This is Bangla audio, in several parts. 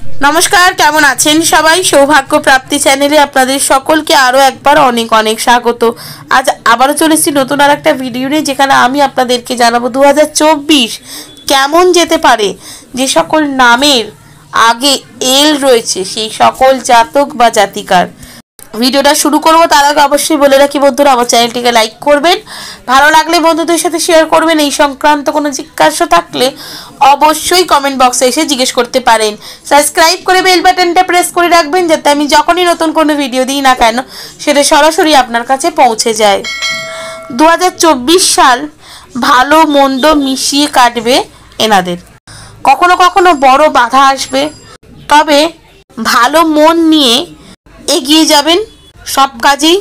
নমস্কার, কেমন আছেন সবাই? সৌভাগ্য প্রাপ্তি চ্যানেলে আপনাদের সকলকে আরও একবার অনেক অনেক স্বাগত। আজ আবারও চলেছি নতুন আর একটা ভিডিও নিয়ে, যেখানে আমি আপনাদেরকে জানাবো 2024 কেমন যেতে পারে। যে সকল নামের আগে এল রয়েছে সেই সকল জাতক বা জাতিকার ভিডিওটা শুরু করব। তার আগে অবশ্যই বলে রাখি বন্ধুরা, আমার চ্যানেলটিকে লাইক করবেন, ভালো লাগলে বন্ধুদের সাথে শেয়ার করবেন। এই সংক্রান্ত কোনো জিজ্ঞাসা থাকলে অবশ্যই কমেন্ট বক্সে এসে জিজ্ঞেস করতে পারেন। সাবস্ক্রাইব করে বেল বাটনটা প্রেস করে রাখবেন, যাতে আমি যখনই নতুন কোনো ভিডিও দিই না কেন সেটা সরাসরি আপনার কাছে পৌঁছে যায়। 2024 সাল ভালো মন্দ মিশিয়ে কাটবে এনাদের। কখনো কখনো বড় বাধা আসবে, তবে ভালো মন নিয়ে এগিয়ে যাবেন সব কাজেই।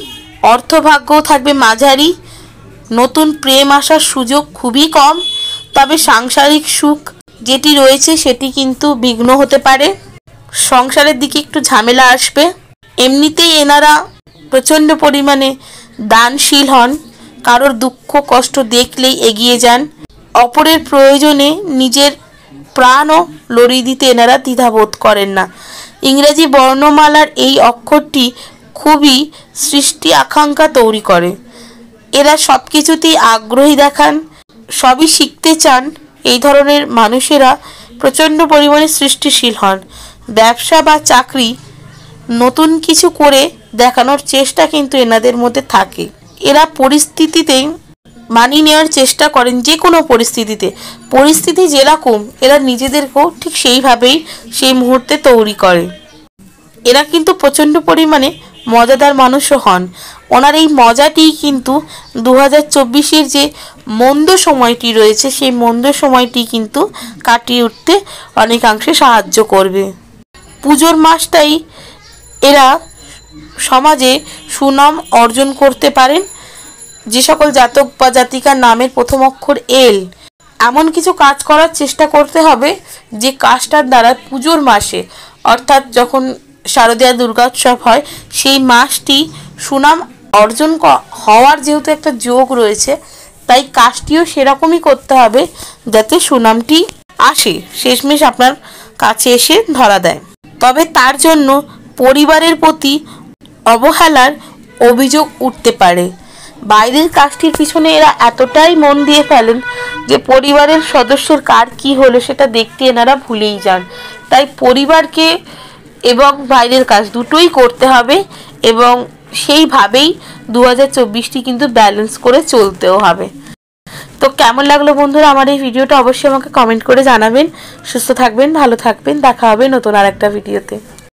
অর্থভাগ্যও থাকবে মাঝারি। নতুন প্রেম আসার সুযোগ খুবই কম, তবে সাংসারিক সুখ যেটি রয়েছে সেটি কিন্তু বিঘ্ন হতে পারে। সংসারের দিকে একটু ঝামেলা আসবে। এমনিতেই এনারা প্রচণ্ড পরিমাণে দানশীল হন, কারোর দুঃখ কষ্ট দেখলেই এগিয়ে যান। অপরের প্রয়োজনে নিজের প্রাণও লড়িয়ে দিতে এনারা দ্বিধাবোধ করেন না। ইংরেজি বর্ণমালার এই অক্ষরটি খুবই সৃষ্টি আকাঙ্ক্ষা তৈরি করে। এরা সব কিছুতেই আগ্রহী দেখান, সবই শিখতে চান। এই ধরনের মানুষেরা প্রচণ্ড পরিমাণে সৃষ্টিশীল হন। ব্যবসা বা চাকরি নতুন কিছু করে দেখানোর চেষ্টা কিন্তু এনাদের মধ্যে থাকে। এরা পরিস্থিতিতে মানিয়ে নেওয়ার চেষ্টা করেন, যে কোনো পরিস্থিতি যেরকম এরা নিজেদেরকেও ঠিক সেইভাবেই সেই মুহূর্তে তৈরি করে। এরা কিন্তু প্রচণ্ড পরিমাণে মজাদার মানুষও হন। ওনার এই মজাটিই কিন্তু 2024-এর যে মন্দ সময়টি রয়েছে সেই মন্দ সময়টি কিন্তু কাটিয়ে উঠতে অনেকাংশে সাহায্য করবে। পুজোর মাসটাই এরা সমাজে সুনাম অর্জন করতে পারেন। যে সকল জাতক বা জাতিকার নামের প্রথম অক্ষর এল, এমন কিছু কাজ করার চেষ্টা করতে হবে যে কাজটার দ্বারা পুজোর মাসে, অর্থাৎ যখন শারদীয়া দুর্গোৎসব হয় সেই মাসটি সুনাম অর্জন হওয়ার যেহেতু একটা যোগ রয়েছে, তাই কাজটিও সেরকমই করতে হবে যাতে সুনামটি আসে, শেষমেশ আপনার কাছে এসে ধরা দেয়। তবে তার জন্য পরিবারের প্রতি অবহেলার অভিযোগ উঠতে পারে। বাইরের কাজটির পিছনে এরা এতটাই মন দিয়ে ফেলেন যে পরিবারের সদস্যের কার কি হলো সেটা দেখতে এনারা ভুলেই যান। তাই পরিবারকে এবং বাইরের কাজ দুটোই করতে হবে, এবং সেইভাবেই 2024টি কিন্তু ব্যালেন্স করে চলতেও হবে। তো কেমন লাগলো বন্ধুরা আমার এই ভিডিওটা? অবশ্যই আমাকে কমেন্ট করে জানাবেন। সুস্থ থাকবেন, ভালো থাকবেন, দেখা হবে নতুন আর একটা ভিডিওতে।